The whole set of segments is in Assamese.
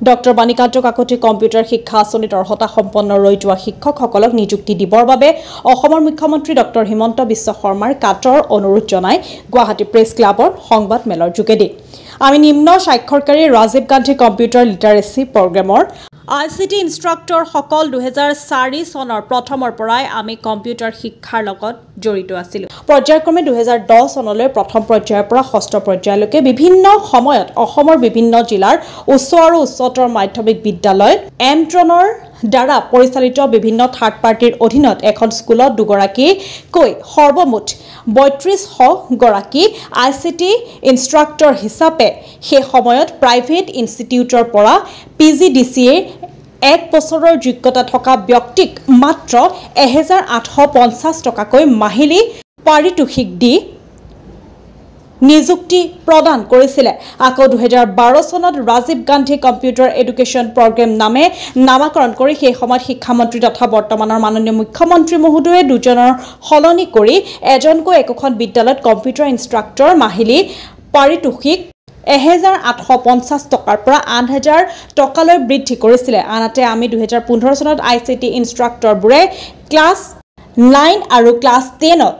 ডক্টৰ বাণীকান্ত কাকতি কম্পিউটাৰ শিক্ষা আঁচনিত অৰ্হতা সম্পন্ন ৰৈ যোৱা শিক্ষকসকলক নিযুক্তি দিবৰ বাবে অসমৰ মুখ্যমন্ত্ৰী ডক্টৰ হিমন্ত বিশ্ব শৰ্মাৰ কাটৰ অনুৰোধ জনাই গুৱাহাটী প্ৰেছ ক্লাবৰ সংবাদ মেলৰ যোগেদি আমি নিম্ন স্বাক্ষৰকাৰী ৰাজীৱ গান্ধী কম্পিউটাৰ লিটাৰেচি প্ৰগ্ৰেমৰ ICT ইনষ্ট্ৰাক্টৰ সকল 2004 চনৰ প্ৰথমৰ পৰাই আমি কম্পিউটাৰ শিক্ষাৰ লগত জড়িত আছিলোঁ পৰ্যায়ক্ৰমে 2010 চনলৈ প্ৰথম পৰ্যায়ৰ পৰা ষষ্ঠ পৰ্যায়লৈকে বিভিন্ন সময়ত অসমৰ বিভিন্ন জিলাৰ উচ্চ আৰু উচ্চতৰ মাধ্যমিক বিদ্যালয়ত এমট্ৰনৰ দ্বাৰা পৰিচালিত বিভিন্ন থাৰ্ড পাৰ্টিৰ অধীনত এখন স্কুলত দুগৰাকীকৈ সৰ্বমুঠ 3200 গৰাকী ICT ইনষ্ট্ৰাক্টৰ হিচাপে সেই সময়ত প্ৰাইভেট ইনষ্টিটিউটৰ পৰা PGDCA এক বছৰৰ যোগ্যতা থকা ব্যক্তিক মাত্ৰ 1850 টকাকৈ মাহিলী পাৰিতোষিক দি নিযুক্তি প্ৰদান কৰিছিল আকৌ 2012 চনত Rajiv Gandhi computer education programme নামে নামকৰণ কৰি সেই সময়ত শিক্ষামন্ত্ৰী তথা বৰ্তমানৰ মাননীয় মুখ্যমন্ত্ৰী মহোদয়ে দুজনৰ সলনি কৰি এজনকৈ একোখন বিদ্যালয়ত কম্পিউটাৰ ইনষ্ট্ৰাক্টৰ মাহিলী পাৰিতোষিক 1850 টকাৰ পৰা 8000 টকালৈ বৃদ্ধি কৰিছিল আনহাতে আমি 2015 চনত ICT ইনষ্ট্ৰাক্টৰবোৰে ক্লাছ 9 আৰু ক্লাছ 10ত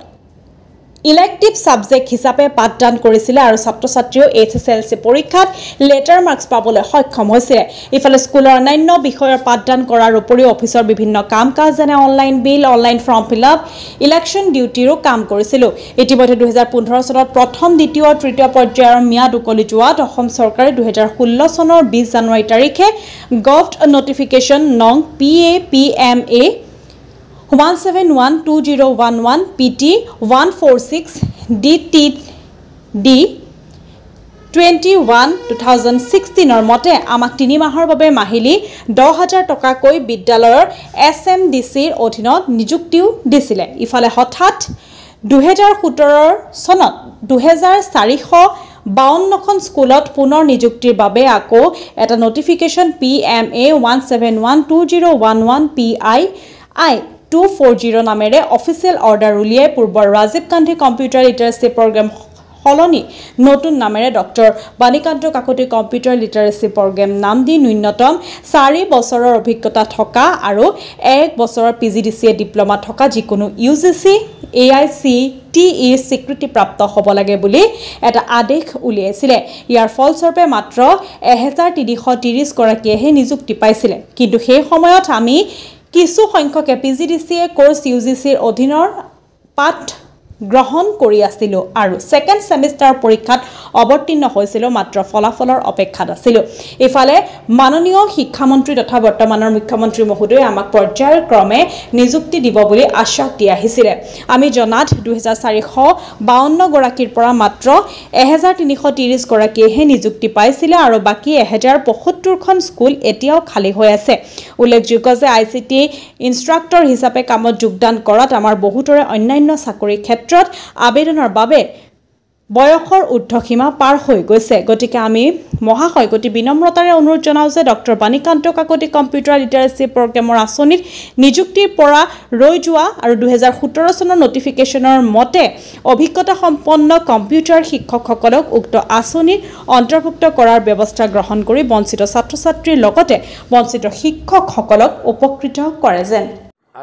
ইলেক্টিভ সাবজেক্ট হিচাপে পাঠদান কৰিছিল আৰু ছাত্ৰ-ছাত্ৰীও HSLC পৰীক্ষাত লেটাৰ মাৰ্কছ পাবলৈ সক্ষম হৈছিল ইফালে স্কুলৰ অন্যান্য বিষয়ৰ পাঠদান কৰাৰ উপৰিও অফিচৰ বিভিন্ন কাম-কাজ যেনে অনলাইন বিল অনলাইন ফৰ্ম ফিলআপ ইলেকশ্যন ডিউটিৰো কাম কৰিছিল ইতিমধ্যে 2015 চনত প্ৰথম দ্বিতীয় তৃতীয় পৰ্যায়ৰ ম্যাদ উকলি যোৱাত অসম চৰকাৰে 2016 চনৰ 20 জানুৱাৰী তাৰিখে গভট নটিফিকেশ্যন নং PAPMA 17120111 PT 146 DTD 21 2016 মতে আমাক 3 মাহৰ বাবে মাহিলী 10000 টকাকৈ বিদ্যালয়ৰ SMDCৰ অধীনত নিযুক্তিও দিছিল ইফালে হঠাৎ 2017 চনত 2452খন স্কুলত পুনৰ নিযুক্তিৰ বাবে আকৌ এটা নটিফিকেশ্যন PMA 17120111 PI 240 নামেৰে অফিচিয়েল অৰ্ডাৰ উলিয়াই পূৰ্বৰ Rajiv Gandhi computer literacy programme সলনি নতুন নামেৰে doctor Banikanta Kakati computer literacy programme নাম দি ন্যূনতম 4 বছৰৰ অভিজ্ঞতা থকা আৰু 1 বছৰৰ PGDCA ডিপ্লোমা থকা যিকোনো UGC AICTE স্বীকৃতিপ্ৰাপ্ত হ'ব লাগে বুলি এটা আদেশ উলিয়াইছিল ইয়াৰ ফলস্বৰূপে মাত্ৰ 1330 গৰাকীয়েহে নিযুক্তি পাইছিল কিন্তু সেই সময়ত আমি কিছু সংখ্যকে PGDCA কোৰ্স UGCৰ অধীনৰ পাঠ গ্ৰহণ কৰি আছিল আৰু সেকেন্ড সেমিষ্টাৰ পৰীক্ষাত অৱতীৰ্ণ হৈছিল মাত্ৰ ফলাফলৰ অপেক্ষাত আছিল ইফালে মাননীয় শিক্ষামন্ত্ৰী তথা বৰ্তমানৰ মুখ্যমন্ত্ৰী মহোদয়ে আমাক পৰ্যায়ক্ৰমে নিযুক্তি দিব বুলি আশ্বাস দি আহিছিল আমি জনাত 2452 গৰাকীৰ পৰা মাত্ৰ 1330 গৰাকীয়েহে নিযুক্তি পাইছিল আৰু বাকি 1075খন স্কুল এতিয়াও খালী হৈ আছে উল্লেখযোগ্য যে ICT ইনষ্ট্ৰাক্টৰ হিচাপে কামত যোগদান কৰাত আমাৰ বহুতৰে অন্যান্য চাকৰি ক্ষেত্ৰত আবেদনৰ বাবে বয়সৰ ঊৰ্ধ্বসীমা পাৰ হৈ গৈছে গতিকে আমি মহাশয় গতি বিনম্ৰতাৰে অনুৰোধ জনাও যে ডক্টৰ বাণীকান্ত কাকতি কম্পিউটাৰ লিটাৰেচি প্ৰগ্ৰেমৰ আঁচনিত নিযুক্তিৰ পৰা ৰৈ যোৱা আৰু 2017 চনৰ নটিফিকেশ্যনৰ মতে অভিজ্ঞতা সম্পন্ন কম্পিউটাৰ শিক্ষকসকলক উক্ত আঁচনিৰ অন্তৰ্ভুক্ত কৰাৰ ব্যৱস্থা গ্ৰহণ কৰি বঞ্চিত ছাত্ৰ-ছাত্ৰীৰ লগতে বঞ্চিত শিক্ষকসকলক উপকৃত কৰে যেন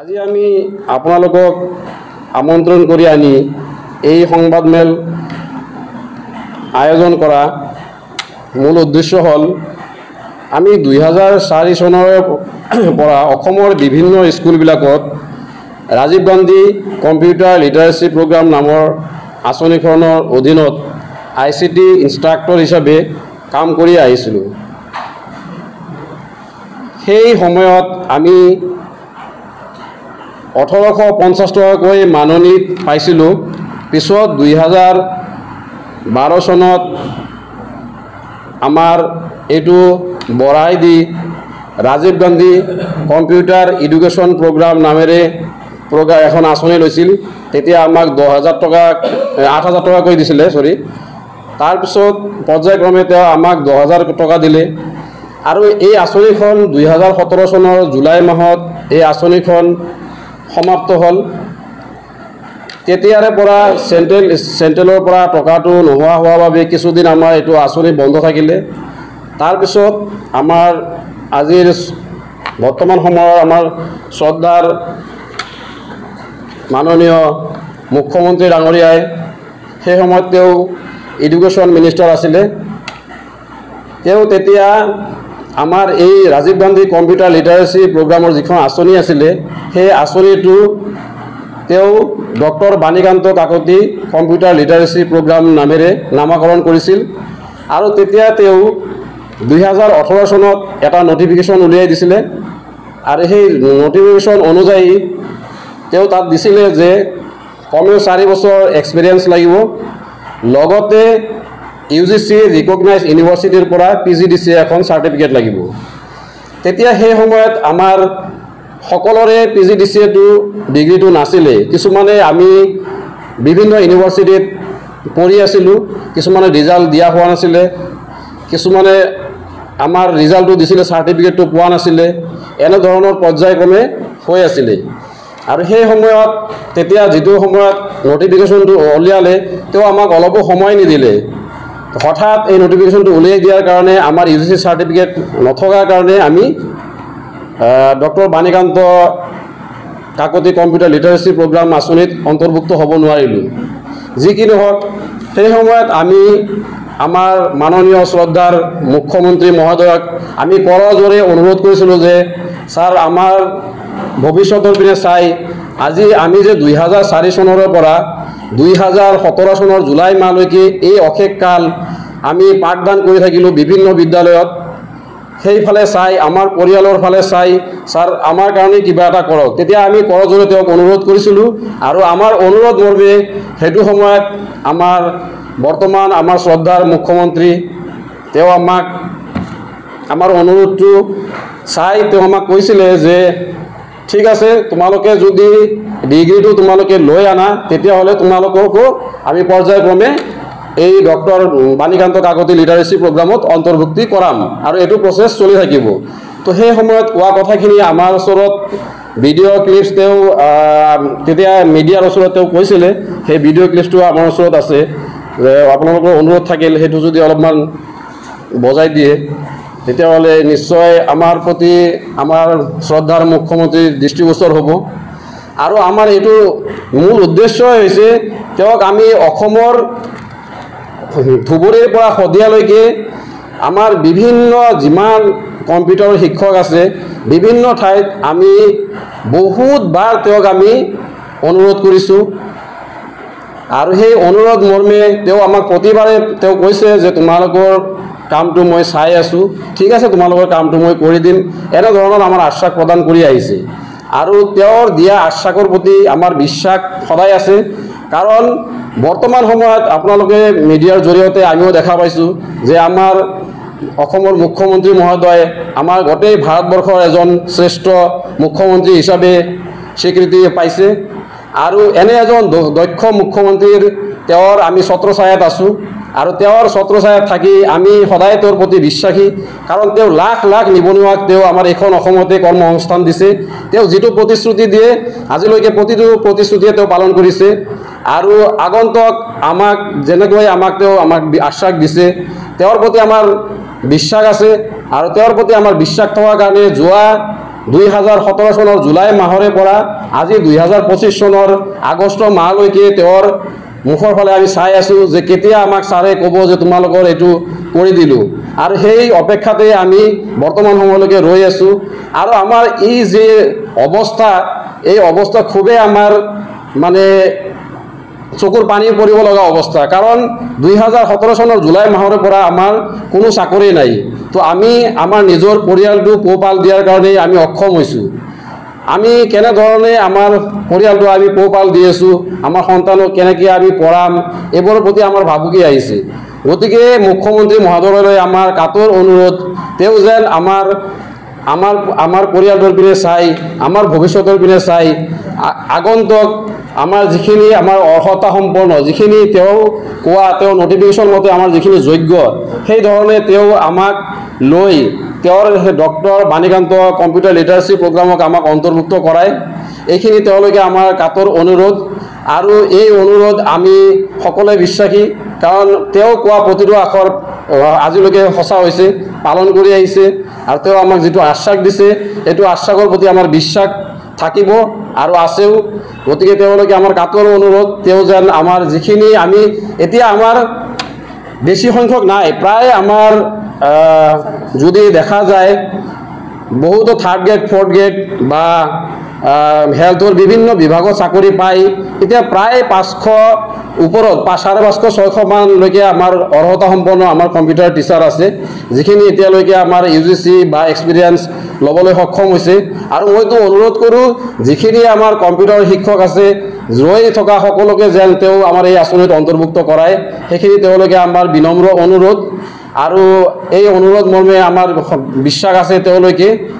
আজি আমি আপোনালোকক আমন্ত্ৰণ কৰি আনি এই সংবাদমেল আয়োজন কৰা মূল উদ্দেশ্য হ'ল আমি 2004 চনৰ পৰা অসমৰ বিভিন্ন স্কুলবিলাকত Rajiv Gandhi computer literacy programme নামৰ আঁচনিখনৰ অধীনত ICT ইনষ্ট্ৰাক্টৰ হিচাপে কাম কৰি আহিছিলোঁ সেই সময়ত আমি 1850 টকাকৈ মাননি পাইছিলোঁ পিছত 2012 চনত আমাৰ এইটো বঢ়াই দি Rajiv Gandhi computer education programme নামেৰে এখন আঁচনি লৈছিল তেতিয়া আমাক 8000 টকাকৈ দিছিলে তাৰপিছত পৰ্যায়ক্ৰমে তেওঁ আমাক 10000 টকা দিলে আৰু এই আঁচনিখন 2017 চনৰ জুলাই মাহত এই আঁচনিখন সমাপ্ত হ'ল তেতিয়াৰে পৰা চেণ্ট্ৰেলৰ পৰা টকাটো নোহোৱা হোৱাৰ বাবে কিছুদিন আমাৰ এইটো আঁচনি বন্ধ থাকিলে তাৰপিছত আমাৰ আজিৰ বৰ্তমান সময়ৰ আমাৰ শ্ৰদ্ধাৰ মাননীয় মুখ্যমন্ত্ৰী ডাঙৰীয়াই সেই সময়ত তেওঁ এডুকেশ্যন মিনিষ্টাৰ আছিলে তেওঁ তেতিয়া আমাৰ এই ৰাজীৱ গান্ধী কম্পিউটাৰ লিটাৰেচি প্ৰগ্ৰামৰ যিখন আঁচনি আছিলে সেই আঁচনিটো তেওঁ doctor Banikanta Kakati computer literacy programme নামেৰে নামাকৰণ কৰিছিল আৰু তেতিয়া তেওঁ 2018 চনত এটা নটিফিকেশ্যন উলিয়াই দিছিলে আৰু সেই নটিফিকেশ্যন অনুযায়ী তেওঁ তাত দিছিলে যে কমেও 4 বছৰ এক্সপিৰিয়েঞ্চ লাগিব লগতে UGC ৰিকগনাইজ ইউনিভাৰ্চিটিৰ পৰা PGDC এখন চাৰ্টিফিকেট লাগিব তেতিয়া সেই সময়ত আমাৰ সকলোৰে PGDCটো ডিগ্ৰীটো নাছিলে কিছুমানে আমি বিভিন্ন ইউনিভাৰ্চিটিত পঢ়ি আছিলোঁ কিছুমানে ৰিজাল্ট দিয়া হোৱা নাছিলে কিছুমানে আমাৰ ৰিজাল্টটো দিছিলে চাৰ্টিফিকেটটো পোৱা নাছিলে এনে ধৰণৰ পৰ্যায়ক্ৰমে হৈ আছিলে আৰু সেই সময়ত তেতিয়া যিটো সময়ত নটিফিকেশ্যনটো উলিয়ালে তেওঁ আমাক অলপো সময় নিদিলে হঠাৎ এই নটিফিকেশ্যনটো উলিয়াই দিয়াৰ কাৰণে আমাৰ UGC চাৰ্টিফিকেট নথকাৰ কাৰণে আমি doctor Banikanta Kakati computer literacy programme আঁচনিত অন্তৰ্ভুক্ত হ'ব নোৱাৰিলোঁ যি কি নহওক সেই সময়ত আমি আমাৰ মাননীয় শ্ৰদ্ধাৰ মুখ্যমন্ত্ৰী মহোদয়ক আমি কৰজোৰে অনুৰোধ কৰিছিলোঁ যে ছাৰ আমাৰ ভৱিষ্যতৰ পিনে চাই আজি আমি যে 2004 চনৰ পৰা 2017 চনৰ জুলাই মাহলৈকে এই অশেষ কাল আমি পাঠদান কৰি থাকিলোঁ বিভিন্ন বিদ্যালয়ত সেইফালে চাই আমাৰ পৰিয়ালৰ ফালে চাই ছাৰ আমাৰ কাৰণে কিবা এটা কৰক তেতিয়া আমি কৰজোৰে তেওঁক অনুৰোধ কৰিছিলোঁ আৰু আমাৰ অনুৰোধ মৰ্মে সেইটো সময়ত আমাৰ বৰ্তমান আমাৰ শ্ৰদ্ধাৰ মুখ্যমন্ত্ৰী তেওঁ আমাক আমাৰ অনুৰোধটো চাই তেওঁ আমাক কৈছিলে যে ঠিক আছে তোমালোকে যদি ডিগ্ৰীটো তোমালোকে লৈ আনা তেতিয়াহ'লে তোমালোককো আমি পৰ্যায়ক্ৰমে এই ডক্টৰ বাণীকান্ত কাকতি লিটাৰেচি প্ৰগ্ৰামত অন্তৰ্ভুক্তি কৰাম আৰু এইটো প্ৰচেছ চলি থাকিব তো সেই সময়ত কোৱা কথাখিনি আমাৰ ওচৰত ভিডিঅ' ক্লিপছ তেওঁ তেতিয়া মিডিয়াৰ ওচৰত তেওঁ কৈছিলে সেই ভিডিঅ' ক্লিপছটো আমাৰ ওচৰত আছে যে আপোনালোকৰ অনুৰোধ থাকিল সেইটো যদি অলপমান বজাই দিয়ে তেতিয়াহ'লে নিশ্চয় আমাৰ প্ৰতি আমাৰ শ্ৰদ্ধাৰ মুখ্যমন্ত্ৰীৰ দৃষ্টিগোচৰ হ'ব আৰু আমাৰ এইটো মূল উদ্দেশ্যই হৈছে তেওঁক আমি অসমৰ ধুবুৰীৰ পৰা শদিয়ালৈকে আমাৰ বিভিন্ন যিমান কম্পিউটাৰৰ শিক্ষক আছে বিভিন্ন ঠাইত আমি বহুতবাৰ তেওঁক আমি অনুৰোধ কৰিছোঁ আৰু সেই অনুৰোধ মৰ্মে তেওঁ আমাক প্ৰতিবাৰে তেওঁ কৈছে যে তোমালোকৰ কামটো মই চাই আছোঁ ঠিক আছে তোমালোকৰ কামটো মই কৰি দিম এনে ধৰণৰ আমাৰ আশ্বাস প্ৰদান কৰি আহিছে আৰু তেওঁৰ দিয়া আশ্বাসৰ প্ৰতি আমাৰ বিশ্বাস সদায় আছে কাৰণ বৰ্তমান সময়ত আপোনালোকে মিডিয়াৰ জৰিয়তে আমিও দেখা পাইছোঁ যে আমাৰ অসমৰ মুখ্যমন্ত্ৰী মহোদয় আমাৰ গোটেই ভাৰতবৰ্ষৰ এজন শ্ৰেষ্ঠ মুখ্যমন্ত্ৰী হিচাপে স্বীকৃতি পাইছে আৰু এনে এজন দক্ষ মুখ্যমন্ত্ৰীৰ তেওঁৰ আমি ছত্ৰছায়াত আছোঁ আৰু তেওঁৰ ছত্ৰছায়াত থাকি আমি সদায় তেওঁৰ প্ৰতি বিশ্বাসী কাৰণ তেওঁ লাখ লাখ নিবনুৱাক তেওঁ আমাৰ এইখন অসমতে কৰ্মসংস্থান দিছে তেওঁ যিটো প্ৰতিশ্ৰুতি দিয়ে আজিলৈকে প্ৰতিটো প্ৰতিশ্ৰুতিয়ে তেওঁ পালন কৰিছে আৰু আগন্তুক আমাক যেনেকৈ তেওঁ আমাক আশ্বাস দিছে তেওঁৰ প্ৰতি আমাৰ বিশ্বাস আছে আৰু তেওঁৰ প্ৰতি আমাৰ বিশ্বাস থকাৰ কাৰণে যোৱা 2017 চনৰ জুলাই মাহৰে পৰা আজি 2025 চনৰ আগষ্ট মাহলৈকে তেওঁৰ মুখৰ ফালে আমি চাই আছোঁ যে কেতিয়া আমাক ছাৰে ক'ব যে তোমালোকৰ এইটো কৰি দিলোঁ আৰু সেই অপেক্ষাতে আমি বৰ্তমান সময়লৈকে ৰৈ আছোঁ আৰু আমাৰ এই যে অৱস্থা এই অৱস্থা খুবেই আমাৰ মানে চকুৰ পানী পৰিব লগা অৱস্থা কাৰণ 2017 চনৰ জুলাই মাহৰে পৰা আমাৰ কোনো চাকৰি নাই তো আমি আমাৰ নিজৰ পৰিয়ালটো পোহপাল দিয়াৰ কাৰণে আমি অক্ষম হৈছোঁ আমি কেনেধৰণে আমাৰ পৰিয়ালটো আমি পোহপাল দি আছোঁ আমাৰ সন্তানক কেনেকৈ আমি পঢ়াম এইবোৰৰ প্ৰতি আমাৰ ভাবুকি আহিছে গতিকে মুখ্যমন্ত্ৰী মহোদয়লৈ আমাৰ কাতৰ অনুৰোধ তেওঁ যেন আমাৰ পৰিয়ালৰ পিনে চাই আমাৰ ভৱিষ্যতৰ পিনে চাই আগন্তুক আমাৰ যিখিনি আমাৰ অৰ্হতা সম্পন্ন যিখিনি তেওঁ কোৱা তেওঁ নটিফিকেশ্যন মতে আমাৰ যিখিনি যোগ্য সেই ধৰণে তেওঁ আমাক লৈ তেওঁৰ ডক্টৰ বাণীকান্ত কম্পিউটাৰ লিটাৰেচি প্ৰগ্ৰামক আমাক অন্তৰ্ভুক্ত কৰায় এইখিনি তেওঁলোকে আমাৰ কাতৰ অনুৰোধ আৰু এই অনুৰোধ আমি সকলোৱে বিশ্বাসী কাৰণ তেওঁ কোৱা প্ৰতিটো আখৰ আজিলৈকে সঁচা হৈছে, পালন কৰি আহিছে আৰু তেওঁ আমাক যিটো আশ্বাস দিছে সেইটো আশ্বাসৰ প্ৰতি আমাৰ বিশ্বাস থাকিব আৰু আছেও। গতিকে তেওঁলোকে আমাৰ কাটৰ অনুৰোধ, তেওঁ যেন আমাৰ যিখিনি আমি এতিয়া আমাৰ বেছি সংখ্যক নাই, প্ৰায় আমাৰ যদি দেখা যায় বহুতো 3rd গ্ৰেড 4th গ্ৰেড বা হেল্থৰ বিভিন্ন বিভাগত চাকৰি পাই এতিয়া প্ৰায় 500 ওপৰত 550 600 মানলৈকে আমাৰ অৰ্হতা সম্পন্ন আমাৰ কম্পিউটাৰ টিচাৰ আছে, যিখিনি এতিয়ালৈকে আমাৰ UGC বা এক্সপিৰিয়েঞ্চ ল'বলৈ সক্ষম হৈছে। আৰু মইতো অনুৰোধ কৰোঁ যিখিনি আমাৰ কম্পিউটাৰ শিক্ষক আছে ৰৈ থকা সকলোকে যেন তেওঁ আমাৰ এই আঁচনিত অন্তৰ্ভুক্ত কৰায়, সেইখিনি তেওঁলোকে আমাৰ বিনম্ৰ অনুৰোধ। আৰু এই অনুৰোধ মৰ্মে আমাৰ বিশ্বাস আছে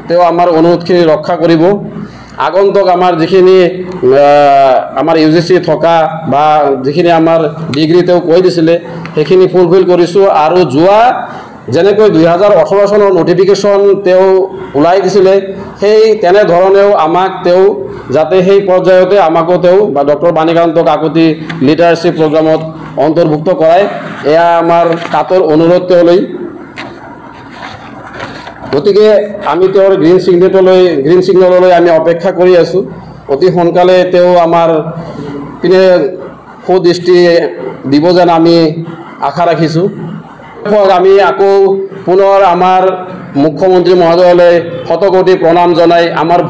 তেওঁ আমাৰ অনুৰোধখিনি ৰক্ষা কৰিব। আগন্তুক আমাৰ যিখিনি আমাৰ UGC থকা বা যিখিনি আমাৰ ডিগ্ৰী তেওঁ কৈ দিছিলে সেইখিনি ফুলফিল কৰিছোঁ। আৰু যোৱা যেনেকৈ 2018 চনৰ নটিফিকেশ্যন তেওঁ ওলাই দিছিলে সেই তেনেধৰণেও আমাক তেওঁ যাতে সেই পৰ্যায়তে আমাকো তেওঁ বা ডক্টৰ বাণীকান্ত কাকতি লিডাৰশ্বিপ প্ৰগ্ৰামত অন্তৰ্ভুক্ত কৰায়, এয়া আমাৰ কাটৰ অনুৰোধ তেওঁলৈ। গতিকে আমি তেওঁৰ গ্ৰীণ ছিগনেললৈ আমি অপেক্ষা কৰি আছোঁ। অতি সোনকালে তেওঁ আমাৰ পিনে সুদৃষ্টি দিব যেন আমি আশা ৰাখিছোঁ। আমি আকৌ পুনৰ আমাৰ মুখ্যমন্ত্ৰী মহোদয়লৈ শতকোটি প্ৰণাম জনাই আমাৰ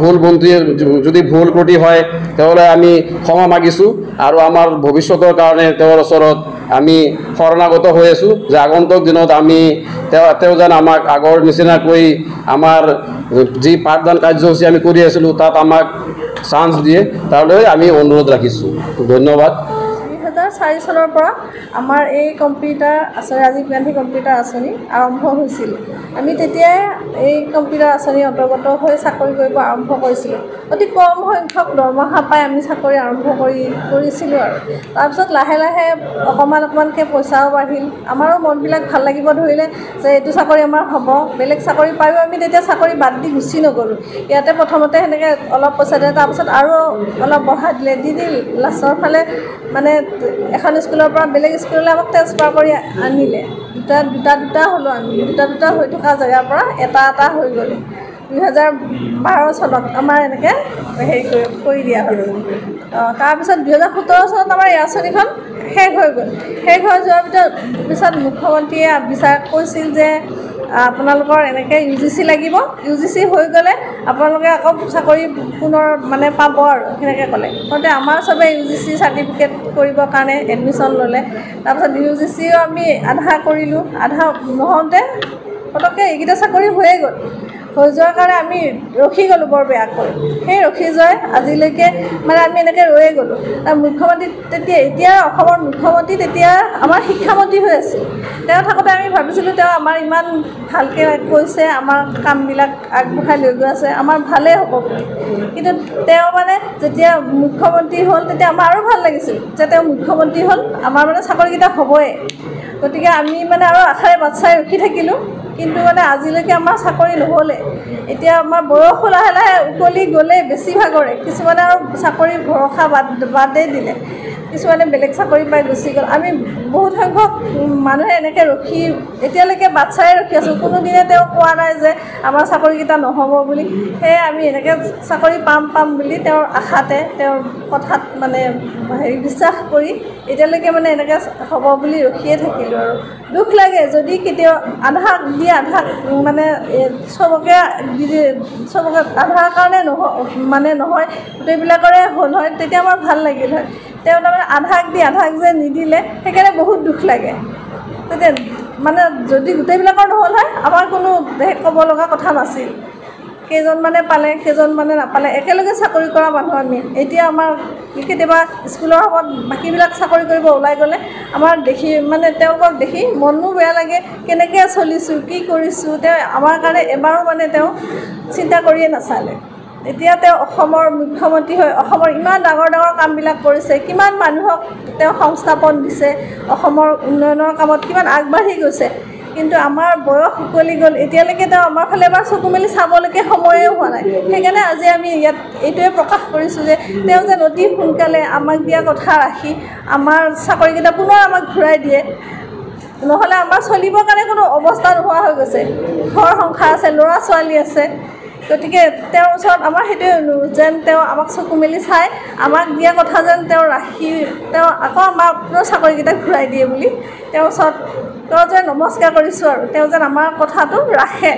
যদি ভুল ত্ৰুটি হয় তেওঁলৈ আমি ক্ষমা মাগিছোঁ আৰু আমাৰ ভৱিষ্যতৰ কাৰণে তেওঁৰ ওচৰত আমি শৰণাগত হৈ আছোঁ যে আগন্তুক দিনত তেওঁ যেন আমাক আগৰ নিচিনাকৈ আমাৰ যি পাঠদান কাৰ্যসূচী আমি কৰি আছিলোঁ তাত আমাক চান্স দিয়ে, তাৰলৈ আমি অনুৰোধ ৰাখিছোঁ। ধন্যবাদ। 2004 চনৰ পৰা আমাৰ এই কম্পিউটাৰ আঁচনি ৰাজীৱ গান্ধী কম্পিউটাৰ আঁচনি আৰম্ভ হৈছিল। আমি তেতিয়াই এই কম্পিউটাৰ আঁচনিৰ অন্তৰ্গত হৈ চাকৰি কৰিব আৰম্ভ কৰিছিলোঁ। অতি কম সংখ্যক দৰমহা পাই আমি চাকৰি আৰম্ভ কৰিছিলোঁ আৰু তাৰপিছত লাহে লাহে অকণমানকৈ পইচাও বাঢ়িল, আমাৰো মনবিলাক ভাল লাগিব ধৰিলে যে এইটো চাকৰি আমাৰ হ'ব। বেলেগ চাকৰি পায়ো আমি তেতিয়া চাকৰি বাদ দি গুচি নগ'লোঁ। ইয়াতে প্ৰথমতে সেনেকৈ অলপ পইচা দিয়ে, তাৰপিছত আৰু অলপ বঢ়াই দিলে, দি লাষ্টৰ ফালে মানে এখন স্কুলৰ পৰা বেলেগ স্কুললৈ আমাক ট্ৰেন্সফাৰ কৰি আনিলে। দুটা হ'লোঁ আমি, দুটা হৈ থকা জেগাৰ পৰা এটা হৈ গ'লোঁ। 2012 চনত আমাৰ এনেকৈ কৰি দিয়া হ'ল। তাৰপিছত 2017 চনত আমাৰ এই আঁচনিখন শেষ হৈ গ'ল। শেষ হৈ যোৱাৰ পিছত মুখ্যমন্ত্ৰীয়ে কৈছিল যে আপোনালোকৰ এনেকৈ UGC লাগিব, UGC হৈ গ'লে আপোনালোকে আকৌ চাকৰি পুনৰ মানে পাব আৰু সেনেকৈ ক'লে। কওঁতে আমাৰ চবে UGC চাৰ্টিফিকেট কৰিবৰ কাৰণে এডমিশ্যন ল'লে। তাৰপিছত UGCও আমি আধা কৰিলোঁ, আধা নহওঁতে পটককৈ এইকেইটা চাকৰি হৈয়ে গ'ল। হৈ যোৱাৰ কাৰণে আমি ৰখি গ'লোঁ বৰ বেয়াকৈ। সেই ৰখি যোৱাই আজিলৈকে মানে আমি এনেকৈ ৰৈয়ে গ'লোঁ। মুখ্যমন্ত্ৰী এতিয়া অসমৰ মুখ্যমন্ত্ৰী তেতিয়া আমাৰ শিক্ষামন্ত্ৰী হৈ আছিল। তেওঁ থাকোঁতে আমি ভাবিছিলোঁ তেওঁ আমাৰ ইমান ভালকৈ কৈছে, আমাৰ কামবিলাক আগবঢ়াই লৈ গৈ আছে, আমাৰ ভালেই হ'ব বুলি। কিন্তু তেওঁ মানে যেতিয়া মুখ্যমন্ত্ৰী হ'ল তেতিয়া আমাৰ আৰু ভাল লাগিছিল যে তেওঁ মুখ্যমন্ত্ৰী হ'ল, আমাৰ মানে চাকৰিকেইটা হ'বই। গতিকে আমি মানে আৰু আশাৰে বাট চাই ৰখি থাকিলোঁ, কিন্তু মানে আজিলৈকে আমাৰ চাকৰি নহ'লে। এতিয়া আমাৰ বয়সো লাহে লাহে উকলি গ'লে বেছিভাগৰে, কিছুমানে আৰু চাকৰি ভৰসা বাদেই দিলে, কিছুমানে বেলেগ চাকৰি পাই গুচি গ'ল। আমি বহুত সংখ্যক মানুহে এনেকৈ ৰখি এতিয়ালৈকে বাট চাই ৰখি আছোঁ। কোনোদিনে তেওঁ কোৱা নাই যে আমাৰ চাকৰিকেইটা নহ'ব বুলি। সেয়ে আমি এনেকৈ চাকৰি পাম বুলি তেওঁৰ আশাতে, তেওঁৰ কথাত মানে বিশ্বাস কৰি এতিয়ালৈকে মানে এনেকৈ হ'ব বুলি ৰখিয়ে থাকিলোঁ। আৰু দুখ লাগে যদি কেতিয়াও আধাক দি আধাক মানে চবকে আধাৰ কাৰণে নহয় গোটেইবিলাকৰে হ'ল হয়, তেতিয়া আমাৰ ভাল লাগিল হয়। তেওঁ তাৰমানে আধাক দি আধাক যে নিদিলে সেইকাৰণে বহুত দুখ লাগে। তেতিয়া মানে যদি গোটেইবিলাকৰ নহ'ল হয় আমাৰ কোনো ক'ব লগা কথা নাছিল। কেইজনমানে পালে, কেইজনমানে নাপালে, একেলগে চাকৰি কৰা মানুহ আমি। এতিয়া আমাৰ কেতিয়াবা স্কুলৰ সময়ত বাকীবিলাক চাকৰি কৰিব ওলাই গ'লে আমাৰ তেওঁলোকক দেখি মনো বেয়া লাগে, কেনেকৈ চলিছোঁ, কি কৰিছোঁ। তেওঁ আমাৰ কাৰণে এবাৰো মানে তেওঁ চিন্তা কৰিয়ে নাচালে। এতিয়া তেওঁ অসমৰ মুখ্যমন্ত্ৰী হৈ অসমৰ ইমান ডাঙৰ কামবিলাক কৰিছে, কিমান মানুহক তেওঁ সংস্থাপন দিছে, অসমৰ উন্নয়নৰ কামত কিমান আগবাঢ়ি গৈছে। কিন্তু আমাৰ বয়স উকলি গ'ল, এতিয়ালৈকে তেওঁ আমাৰ ফালে এবাৰ চকু মেলি চাবলৈকে সময়ে হোৱা নাই। সেইকাৰণে আজি আমি ইয়াত এইটোৱে প্ৰকাশ কৰিছোঁ যে তেওঁ যেন অতি সোনকালে আমাক দিয়া কথা ৰাখি আমাৰ চাকৰিকেইটা পুনৰ আমাক ঘূৰাই দিয়ে। নহ'লে আমাৰ চলিবৰ কাৰণে কোনো অৱস্থা নোহোৱা হৈ গৈছে ঘৰ সংসাৰ আছে ল'ৰা ছোৱালী আছে গতিকে তেওঁৰ ওচৰত আমাৰ সেইটোৱে অনুৰোধ যেন তেওঁ আমাক চকু মেলি চাই আমাক দিয়া কথা যেন তেওঁ ৰাখি তেওঁ আকৌ আমাৰ চাকৰিকেইটা ঘূৰাই দিয়ে বুলি তেওঁৰ ওচৰত তেওঁ যেন নমস্কাৰ কৰিছোঁ আৰু তেওঁ যেন আমাৰ কথাটো ৰাখে